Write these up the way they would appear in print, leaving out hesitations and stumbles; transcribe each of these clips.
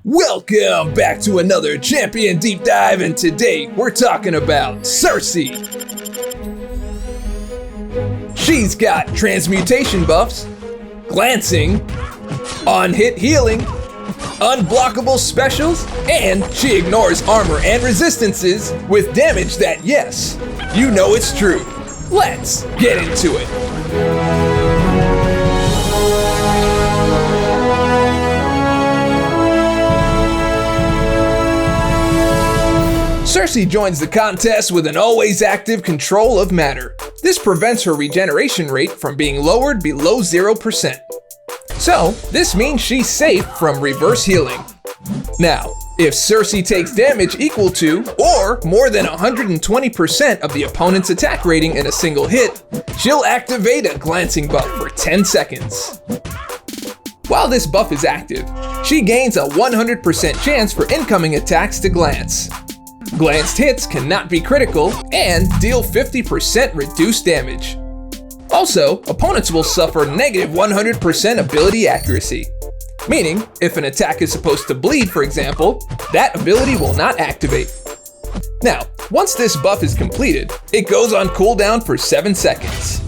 Welcome back to another Champion Deep Dive, and today we're talking about Sersi. She's got Transmutation Buffs, Glancing, On-Hit Healing, Unblockable Specials, and she ignores armor and resistances with damage that, yes, you know it's true. Let's get into it. Sersi joins the contest with an always active control of matter. This prevents her regeneration rate from being lowered below 0%. So, this means she's safe from reverse healing. Now, if Sersi takes damage equal to or more than 120% of the opponent's attack rating in a single hit, she'll activate a glancing buff for 10 seconds. While this buff is active, she gains a 100% chance for incoming attacks to glance. Glanced hits cannot be critical and deal 50% reduced damage. Also, opponents will suffer negative 100% ability accuracy, meaning if an attack is supposed to bleed, for example, that ability will not activate. Now, once this buff is completed, it goes on cooldown for 7 seconds.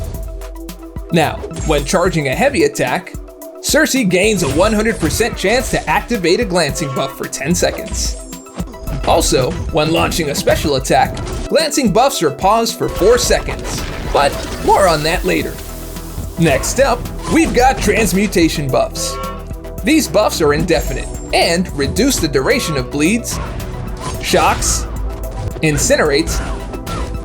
Now, when charging a heavy attack, Sersi gains a 100% chance to activate a glancing buff for 10 seconds. Also, when launching a special attack, glancing buffs are paused for 4 seconds, but more on that later. Next up, we've got Transmutation Buffs. These buffs are indefinite and reduce the duration of bleeds, shocks, incinerates,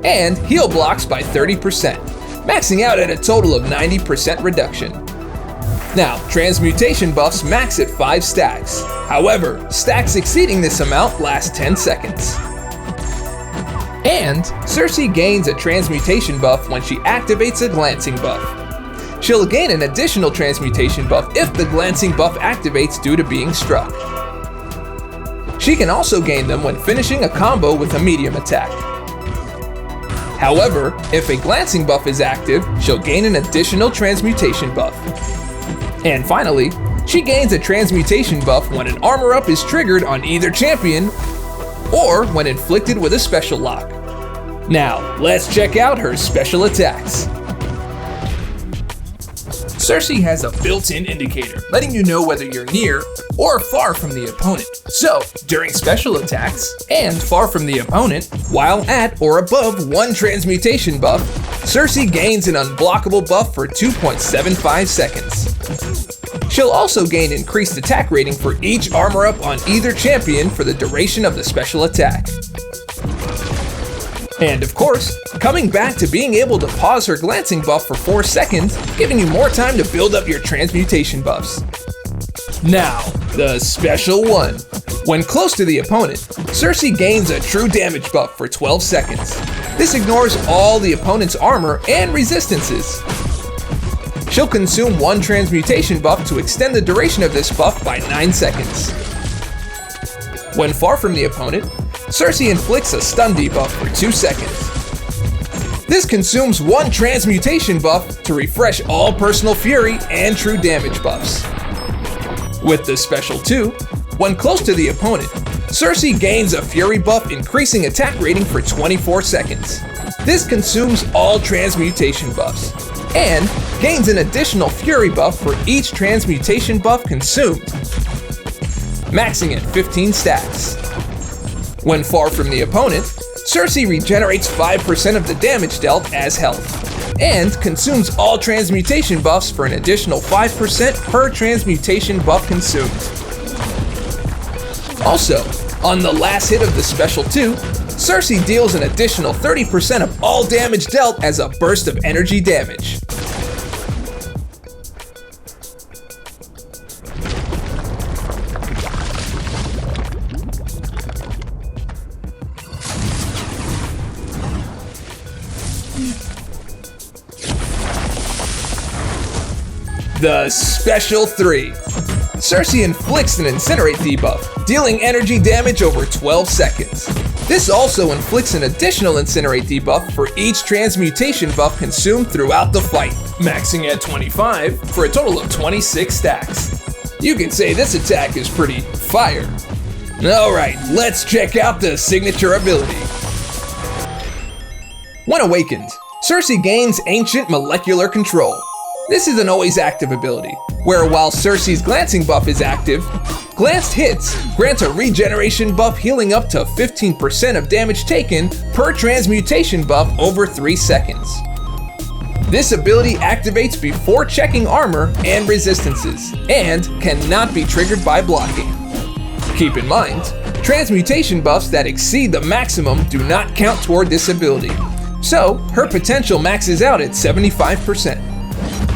and heal blocks by 30%, maxing out at a total of 90% reduction. Now, Transmutation Buffs max at 5 stacks. However, stacks exceeding this amount last 10 seconds. And Sersi gains a Transmutation Buff when she activates a Glancing Buff. She'll gain an additional Transmutation Buff if the Glancing Buff activates due to being struck. She can also gain them when finishing a combo with a medium attack. However, if a Glancing Buff is active, she'll gain an additional Transmutation Buff. And finally, she gains a Transmutation Buff when an armor up is triggered on either champion or when inflicted with a special lock. Now, let's check out her special attacks. Sersi has a built-in indicator, letting you know whether you're near or far from the opponent. So, during special attacks and far from the opponent, while at or above 1 Transmutation Buff, Sersi gains an unblockable buff for 2.75 seconds. She'll also gain increased attack rating for each armor up on either champion for the duration of the special attack. And of course, coming back to being able to pause her glancing buff for 4 seconds, giving you more time to build up your transmutation buffs. Now, the special one. When close to the opponent, Sersi gains a true damage buff for 12 seconds. This ignores all the opponent's armor and resistances. She'll consume 1 transmutation buff to extend the duration of this buff by 9 seconds. When far from the opponent, Sersi inflicts a stun debuff for 2 seconds. This consumes 1 transmutation buff to refresh all personal fury and true damage buffs. With the special 2, when close to the opponent, Sersi gains a fury buff increasing attack rating for 24 seconds. This consumes all transmutation buffs and gains an additional fury buff for each transmutation buff consumed, maxing at 15 stacks. When far from the opponent, Sersi regenerates 5% of the damage dealt as health, and consumes all transmutation buffs for an additional 5% per transmutation buff consumed. Also, on the last hit of the special 2, Sersi deals an additional 30% of all damage dealt as a burst of energy damage. The Special 3. Sersi inflicts an Incinerate debuff, dealing energy damage over 12 seconds. This also inflicts an additional Incinerate debuff for each transmutation buff consumed throughout the fight, maxing at 25 for a total of 26 stacks. You could say this attack is pretty fire. Alright, let's check out the signature ability. When awakened, Sersi gains Ancient Molecular Control. This is an always active ability, where while Sersi's glancing buff is active, glanced hits grant a regeneration buff healing up to 15% of damage taken per transmutation buff over 3 seconds. This ability activates before checking armor and resistances, and cannot be triggered by blocking. Keep in mind, transmutation buffs that exceed the maximum do not count toward this ability, so her potential maxes out at 75%.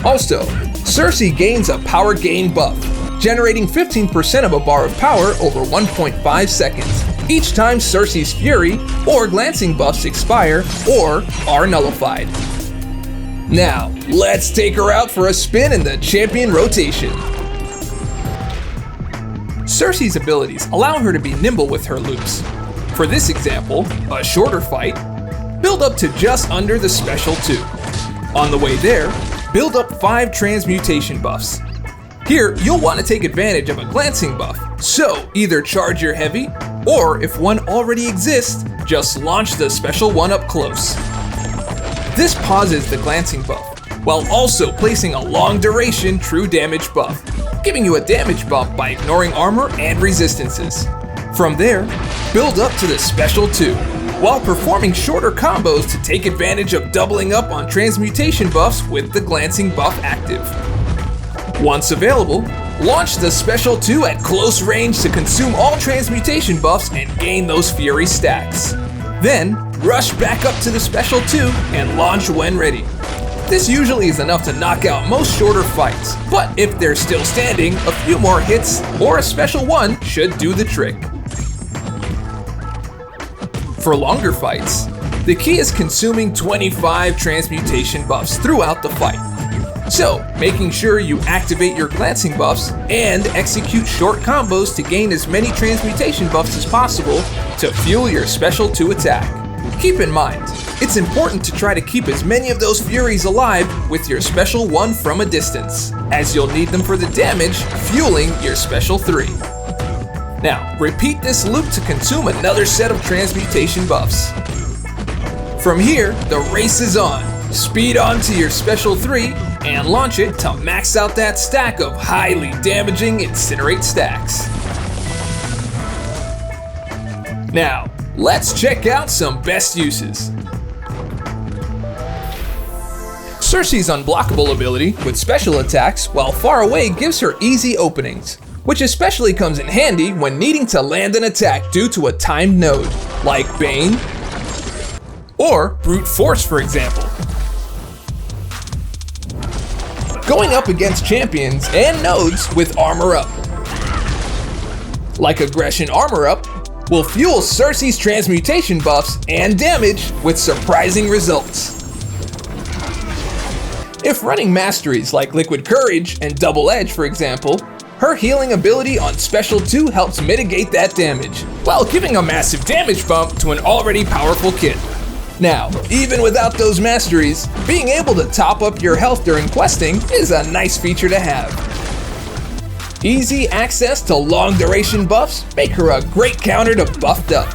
Also, Sersi gains a power gain buff, generating 15% of a bar of power over 1.5 seconds, each time Sersi's Fury or glancing buffs expire or are nullified. Now, let's take her out for a spin in the champion rotation. Sersi's abilities allow her to be nimble with her loops. For this example, a shorter fight, build up to just under the special 2. On the way there, build up 5 transmutation buffs. Here, you'll want to take advantage of a glancing buff, so either charge your heavy, or if one already exists, just launch the special one up close. This pauses the glancing buff, while also placing a long duration true damage buff, giving you a damage bump by ignoring armor and resistances. From there, build up to the special 2, while performing shorter combos to take advantage of doubling up on transmutation buffs with the glancing buff active. Once available, launch the special 2 at close range to consume all transmutation buffs and gain those Fury stacks. Then, rush back up to the special 2 and launch when ready. This usually is enough to knock out most shorter fights, but if they're still standing, a few more hits or a special 1 should do the trick. For longer fights, the key is consuming 25 transmutation buffs throughout the fight. So, making sure you activate your glancing buffs and execute short combos to gain as many transmutation buffs as possible to fuel your special 2 attack. Keep in mind, it's important to try to keep as many of those Furies alive with your special 1 from a distance, as you'll need them for the damage fueling your special 3. Now, repeat this loop to consume another set of transmutation buffs. From here, the race is on. Speed on to your special 3 and launch it to max out that stack of highly damaging Incinerate stacks. Now, let's check out some best uses. Sersi's unblockable ability with special attacks while far away gives her easy openings, which especially comes in handy when needing to land an attack due to a timed node, like Bane or Brute Force, for example. Going up against champions and nodes with armor up, like Aggression Armor Up, will fuel Sersi's transmutation buffs and damage with surprising results. If running masteries like Liquid Courage and Double Edge, for example, her healing ability on Special 2 helps mitigate that damage, while giving a massive damage bump to an already powerful kit. Now, even without those masteries, being able to top up your health during questing is a nice feature to have. Easy access to long duration buffs make her a great counter to Buffed Up.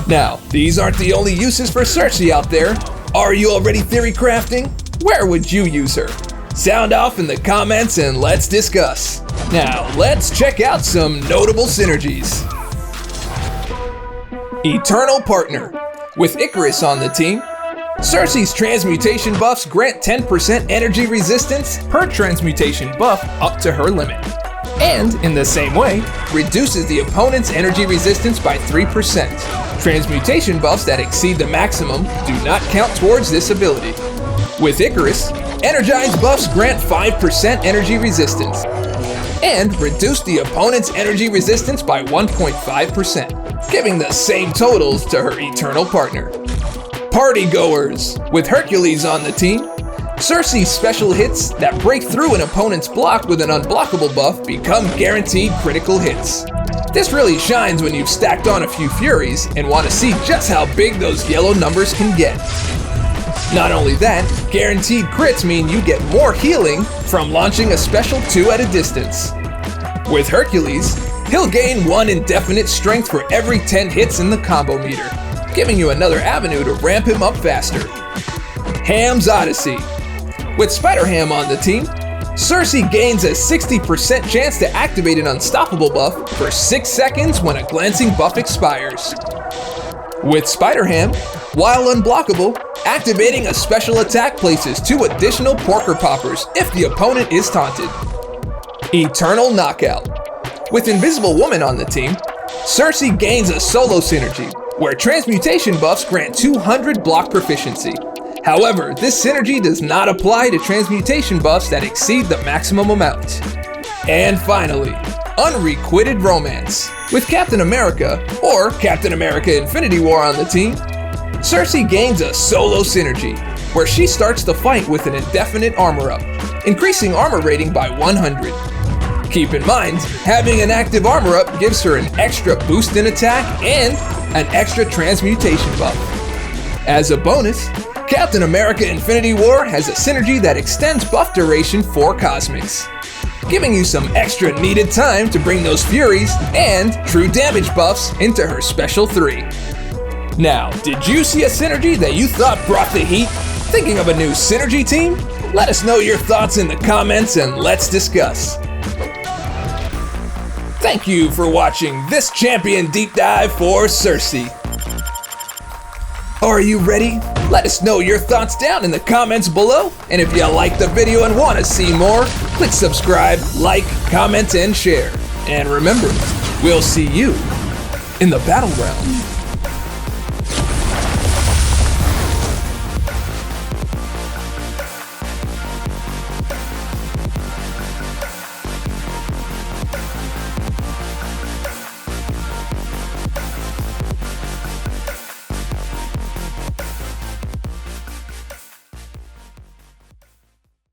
Now, these aren't the only uses for Sersi out there. Are you already theory crafting? Where would you use her? Sound off in the comments and let's discuss. Now, let's check out some notable synergies. Eternal Partner. With Icarus on the team, Sersi's transmutation buffs grant 10% energy resistance per transmutation buff up to her limit. And, in the same way, reduces the opponent's energy resistance by 3%. Transmutation buffs that exceed the maximum do not count towards this ability. With Icarus, energized buffs grant 5% energy resistance and reduce the opponent's energy resistance by 1.5%, giving the same totals to her Eternal Partner. Party Goers. With Hercules on the team, Sersi's special hits that break through an opponent's block with an unblockable buff become guaranteed critical hits. This really shines when you've stacked on a few Furies and want to see just how big those yellow numbers can get. Not only that, guaranteed crits mean you get more healing from launching a special 2 at a distance. With Hercules, he'll gain 1 indefinite strength for every 10 hits in the combo meter, giving you another avenue to ramp him up faster. Ham's Odyssey. With Spider-Ham on the team, Sersi gains a 60% chance to activate an unstoppable buff for 6 seconds when a glancing buff expires. With Spider-Ham, while unblockable, activating a special attack places 2 additional Porker Poppers if the opponent is taunted. Eternal Knockout. With Invisible Woman on the team, Sersi gains a solo synergy, where Transmutation Buffs grant 200 block proficiency. However, this synergy does not apply to Transmutation Buffs that exceed the maximum amount. And finally, Unrequited Romance. With Captain America, or Captain America Infinity War on the team, Sersi gains a solo synergy, where she starts the fight with an indefinite armor up, increasing armor rating by 100. Keep in mind, having an active armor up gives her an extra boost in attack and an extra transmutation buff. As a bonus, Captain America Infinity War has a synergy that extends buff duration for Cosmics, giving you some extra needed time to bring those Furies and true damage buffs into her special 3. Now, did you see a synergy that you thought brought the heat? Thinking of a new synergy team? Let us know your thoughts in the comments and let's discuss. Thank you for watching this champion deep dive for Sersi. Are you ready? Let us know your thoughts down in the comments below. And if you liked the video and want to see more, click subscribe, like, comment, and share. And remember, we'll see you in the battleground.